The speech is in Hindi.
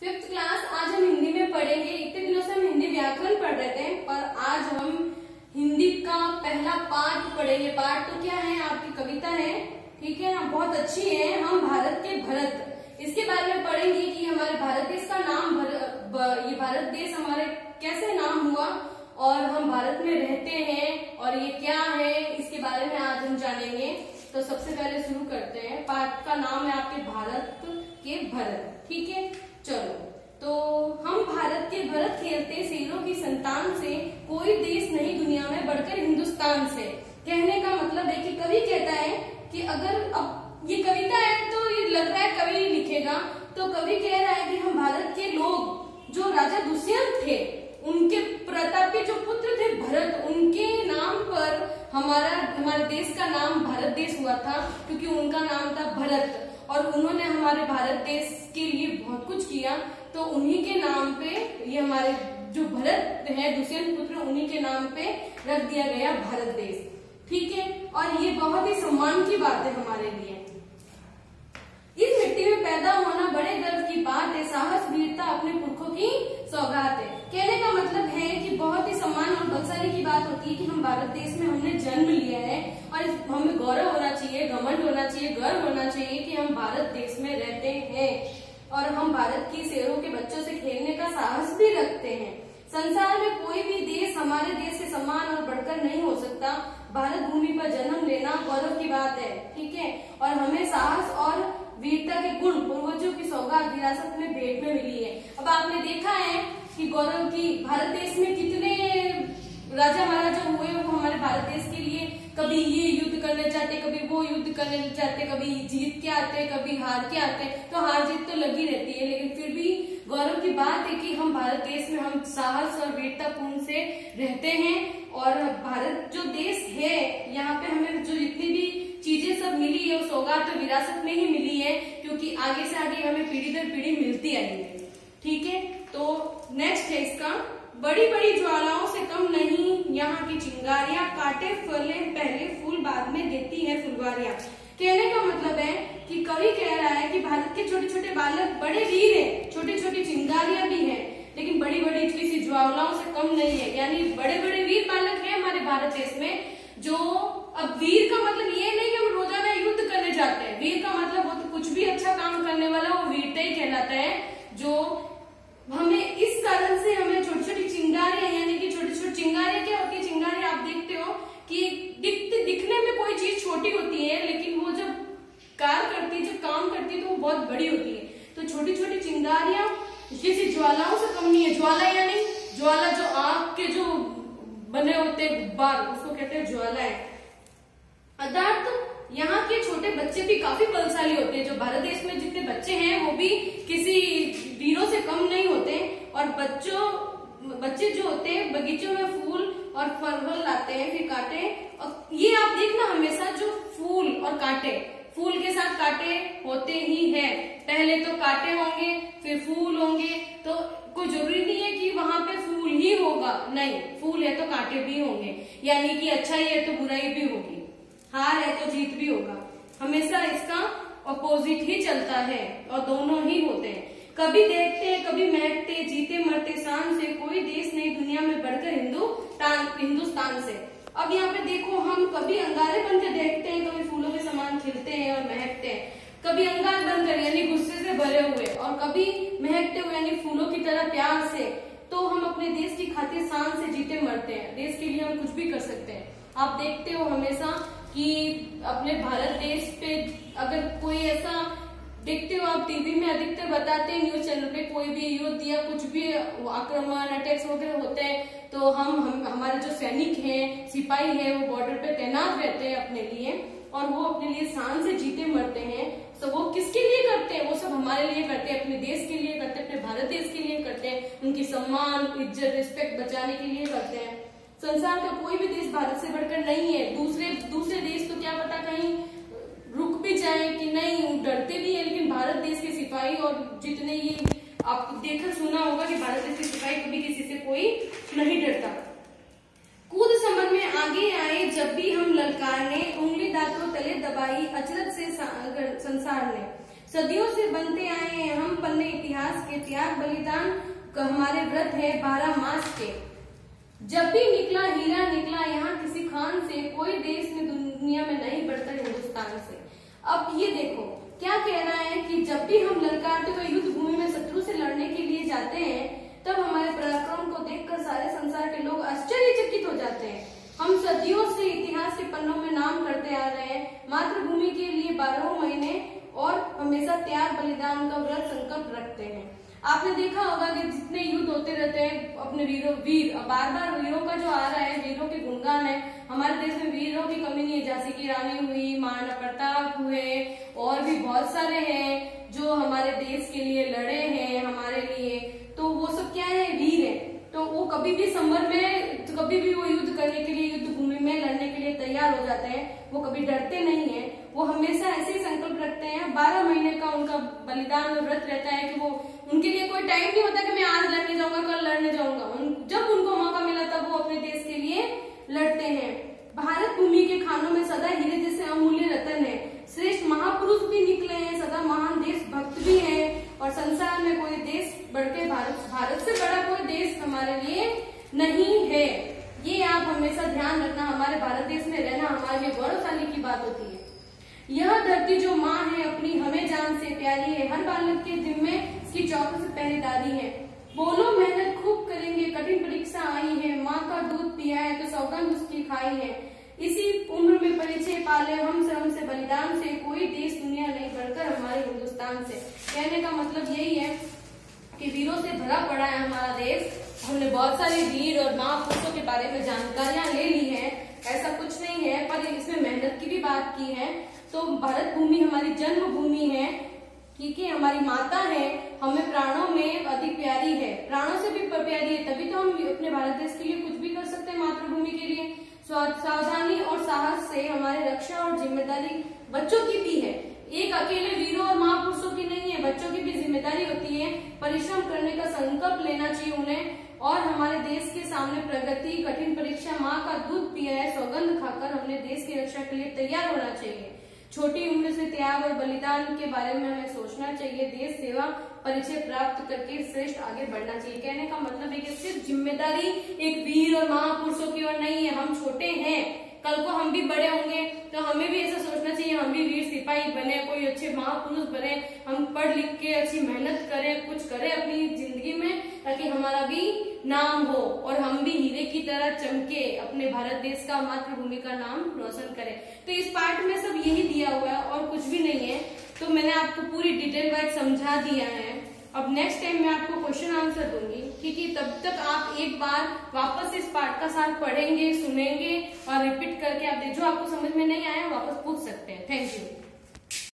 Fifth class. आज हम हिंदी में पढ़ेंगे। इतने दिनों से हम हिंदी व्याकरण पढ़ रहे थे, पर आज हम हिंदी का पहला पाठ पढ़ेंगे। पाठ तो क्या है, आपकी कविता है, ठीक है ना, बहुत अच्छी है। हम भारत के भरत, इसके बारे में पढ़ेंगे कि हमारे भारत देश का नाम ये भारत देश हमारे कैसे नाम हुआ और हम भारत में रहते हैं और ये क्या है, इसके बारे में आज हम जानेंगे। तो सबसे पहले शुरू करते हैं। पाठ का नाम है आपके भारत के भरत, ठीक है। चलो, तो हम भारत के भरत खेलते शेरों की संतान से, कोई देश नहीं दुनिया में बढ़कर हिंदुस्तान से। कहने का मतलब है कि कवि कहता है कि अगर अब ये कविता है तो ये लग रहा है कवि लिखेगा, तो कवि कह रहा है कि हम भारत के लोग, जो राजा दुष्यंत थे उनके प्रतापी जो पुत्र थे भरत, उनके नाम पर हमारे देश का नाम भारत देश हुआ था, क्योंकि उनका नाम था भरत और उन्होंने हमारे भारत देश के लिए बहुत कुछ किया। तो उन्हीं के नाम पे ये हमारे जो भरत है दुष्यंत पुत्र, उन्हीं के नाम पे रख दिया गया भारत देश, ठीक है। और ये बहुत ही सम्मान की बात है हमारे लिए। इस मिट्टी में पैदा होना बड़े गर्व की बात है, साहस वीरता अपने पुरखों की सौगात है। कहने का मतलब है कि बहुत ही सम्मान और बलशाली की बात होती है कि हम भारत देश में हमने जन्म लिया है और हमें गौरव होना चाहिए, घमंड होना चाहिए, गर्व होना चाहिए कि हम भारत देश में रहते हैं और हम भारत की शेरों के बच्चों से खेलने का साहस भी रखते हैं। संसार में कोई भी देश हमारे देश से समान और बढ़कर नहीं हो सकता। भारत भूमि पर जन्म लेना गौरव की बात है, ठीक है। और हमें साहस और वीरता के गुण पूर्वजों की सौगात विरासत में भेंट में मिली है। अब आपने देखा है कि गौरव की भारत देश में कितने राजा महाराजा हुए, वो हमारे भारत देश के लिए कभी ये युद्ध करने जाते, कभी वो युद्ध करने जाते, कभी जीत के आते, कभी हार के आते। तो हार जीत तो लगी रहती है, लेकिन फिर भी गौरव की बात है कि हम भारत देश में हम साहस और वीरता पूर्ण से रहते हैं। और भारत जो देश है, यहाँ पे हमें जो जितनी भी चीजें सब मिली है वो सौगात तो विरासत में ही मिली है, क्योंकि आगे से आगे हमें पीढ़ी दर पीढ़ी मिलती आई है, ठीक है। तो नेक्स्ट है इसका, बड़ी बड़ी ज्वालाओं से कम नहीं यहाँ की चिंगारियां, काटे फले पहले फूल बाद में देती है फुलवारियां। कहने का मतलब है कि कवि कह रहा है कि भारत के छोटे छोटे बालक बड़े वीर हैं, छोटी छोटी चिंगारियां भी हैं, लेकिन बड़ी बड़ी इतनी सी ज्वालाओं से कम नहीं है। यानी बड़े बड़े वीर बालक हैं हमारे भारत देश में। जो अब वीर का मतलब ये नहीं कि हम रोजाना युद्ध करने जाते हैं, वीर का मतलब वो तो कुछ भी अच्छा काम करने वाला वो वीरता ही कहलाता है। जो हमें इस कारण से हमें छोटी छोटी चिंगारियां, यानी कि छोटी छोटी चिंगारियां क्या होती है, चिंगारियां आप देखते हो कि दिखने में कोई चीज छोटी होती है, लेकिन वो जब कार्य करती है, जब काम करती है तो वो बहुत बड़ी होती है। तो छोटी छोटी चिंगारियां किसी ज्वालाओं से कम नहीं है। ज्वाला यानी ज्वाला जो आग के जो बने होते हैं गुब्बार, उसको कहते हैं ज्वाला है। अर्थात यहाँ के छोटे बच्चे भी काफी बलशाली होते हैं। जो भारत देश में जितने बच्चे हैं वो भी किसी वीरों से कम नहीं होते। और बच्चे जो होते हैं बगीचों में फूल और फल लाते हैं, फिर काटे। और ये आप देखना हमेशा जो फूल और कांटे, फूल के साथ कांटे होते ही हैं। पहले तो कांटे होंगे फिर फूल होंगे, तो कोई जरूरी नहीं है कि वहां पे फूल ही होगा, नहीं, फूल है तो कांटे भी होंगे। यानी कि अच्छाई है तो बुराई भी होगी, हार है तो जीत भी होगा। हमेशा इसका अपोजिट ही चलता है और दोनों ही होते हैं। कभी देखते हैं कभी महकते, जीते मरते शान से, कोई देश नहीं दुनिया में बढ़कर हिंदुस्तान से। अब यहाँ पे देखो, हम कभी अंगारे बनकर देखते हैं, कभी फूलों के समान खिलते हैं और महकते हैं, कभी अंगार बनकर यानी गुस्से से भरे हुए, और कभी महकते हुए यानी फूलों की तरह प्यार से। तो हम अपने देश की खातिर शान से जीते मरते हैं, देश के लिए हम कुछ भी कर सकते हैं। आप देखते हो हमेशा कि अपने भारत देश पे अगर कोई ऐसा देखते हो, आप टीवी में अधिकतर बताते हैं, न्यूज चैनल पे, कोई भी युद्ध या कुछ भी आक्रमण अटैक्स वगैरह होते हैं, तो हम हमारे जो सैनिक हैं, सिपाही हैं, वो बॉर्डर पे तैनात रहते हैं अपने लिए, और वो अपने लिए शान से जीते मरते हैं। तो वो किसके लिए करते हैं, वो सब हमारे लिए करते हैं, अपने देश के लिए करते हैं, अपने भारत देश के लिए करते हैं, उनकी सम्मान इज्जत रिस्पेक्ट बचाने के लिए करते हैं। संसार का कोई भी देश भारत से बढ़कर नहीं है। दूसरे देश तो क्या पता कहीं रुक भी जाए कि नहीं, डरते भी है, लेकिन भारत देश के सिपाही और जितने ये आप देखा सुना होगा कि भारत देश के सिपाही कभी किसी से कोई नहीं डरता। कूद समर में आगे आए जब भी हम ललकारने, उंगली दांतों तले दबाई अचरज से संसार ने। सदियों से बनते आए हैं हम पन्ने इतिहास के, त्याग बलिदान हमारे व्रत है 12 मास के। जब भी निकला हीरा निकला यहाँ किसी खान से, कोई देश में दुनिया में नहीं बढ़ता हिंदुस्तान से। अब ये देखो क्या कह रहा है कि जब भी हम ललकारते हुए युद्ध भूमि में शत्रु से लड़ने के लिए जाते हैं, तब हमारे पराक्रम को देखकर सारे संसार के लोग आश्चर्यचकित हो जाते हैं। हम सदियों से इतिहास के पन्नों में नाम करते आ रहे हैं, मातृभूमि के लिए 12 महीने और हमेशा त्याग बलिदान का व्रत संकल्प रखते हैं। आपने देखा होगा कि जितने युद्ध होते रहते हैं अपने वीर बार बार वीरों का जो आ रहा है, वीरों के गुणगान है। हमारे देश में वीरों की कमी नहीं है, झांसी की रानी हुई, महाराणा प्रताप हुए, और भी बहुत सारे हैं जो हमारे देश के लिए लड़े हैं हमारे लिए। तो वो सब क्या है, वीर है। तो वो कभी भी समर में कभी भी वो युद्ध करने के लिए, युद्ध भूमि में लड़ने के लिए तैयार हो जाते हैं। वो कभी डरते नहीं है, वो हमेशा ऐसे ही संकल्प रखते हैं। 12 महीने का उनका बलिदान और व्रत रहता है कि वो उनके लिए कोई टाइम नहीं होता कि मैं आज लड़ने जाऊंगा, कल लड़ने जाऊंगा। जब उनको मौका मिला तब वो अपने देश के लिए लड़ते हैं। भारत भूमि के खानों में सदा हीरे जैसे अमूल्य रतन है। श्रेष्ठ महापुरुष भी निकले हैं, सदा महान देशभक्त भी हैं, और संसार में कोई देश बढ़के भारत से बड़ा कोई देश हमारे लिए नहीं है। ये आप हमेशा ध्यान रखना, हमारे भारत देश में रहना हमारे लिए गौरवशाली की बात होती है। यह धरती जो माँ है अपनी हमें जान से प्यारी है, हर बालक के दिल में इसकी 24 से पहरेदारी है। बोलो मेहनत खूब करेंगे, कठिन परीक्षा आई है, माँ का दूध पिया है तो सौगंध उसकी खाई है। इसी उम्र में परिचय पाले हम श्रम से बलिदान से, कोई देश दुनिया नहीं बढ़कर हमारे हिंदुस्तान से। कहने का मतलब यही है कि वीरों से भरा पड़ा है हमारा देश। हमने बहुत सारे वीर और महापुरुषों के बारे में जानकारियां ले ली है, ऐसा कुछ नहीं है, पर इसमें मेहनत की भी बात की है। तो भारत भूमि हमारी जन्म भूमि है, ठीक है, हमारी माता है, हमें प्राणों में अधिक प्यारी है, प्राणों से भी प्यारी है। तभी तो हम अपने भारत देश के लिए कुछ भी कर सकते हैं, मातृभूमि के लिए। सावधानी और साहस से हमारे रक्षा और जिम्मेदारी बच्चों की भी है। एक अकेले वीरों और महापुरुषों की नहीं है, बच्चों की भी जिम्मेदारी होती है। परिश्रम करने का संकल्प लेना चाहिए उन्हें, और हमारे देश के सामने प्रगति, कठिन परीक्षा, माँ का दूध पिया है, सौगंध खाकर हमने देश की रक्षा के लिए तैयार होना चाहिए। छोटी उम्र से त्याग और बलिदान के बारे में हमें सोचना चाहिए। देश सेवा परिचय प्राप्त करके श्रेष्ठ आगे बढ़ना चाहिए। कहने का मतलब है कि सिर्फ जिम्मेदारी एक वीर और महापुरुषों की ओर नहीं है, हम छोटे हैं, कल को हम भी बड़े होंगे तो हमें भी ऐसा सोचना चाहिए, हम भी वीर सिपाही बने, कोई अच्छे महापुरुष बने, हम पढ़ लिख के अच्छी मेहनत करें, कुछ करें अपनी जिंदगी में, ताकि हमारा भी नाम हो और हम भी हीरे की तरह चमके, अपने भारत देश का, मातृभूमि का नाम रोशन करें। तो इस पार्ट में सब यही दिया हुआ है और कुछ भी नहीं है। तो मैंने आपको पूरी डिटेल वाइज समझा दिया है। अब नेक्स्ट टाइम मैं आपको क्वेश्चन आंसर दूंगी, ठीक है। तब तक आप एक बार वापस इस पार्ट का साथ पढ़ेंगे, सुनेंगे और रिपीट करके आप जो आपको समझ में नहीं आया वापस पूछ सकते हैं। Thank you.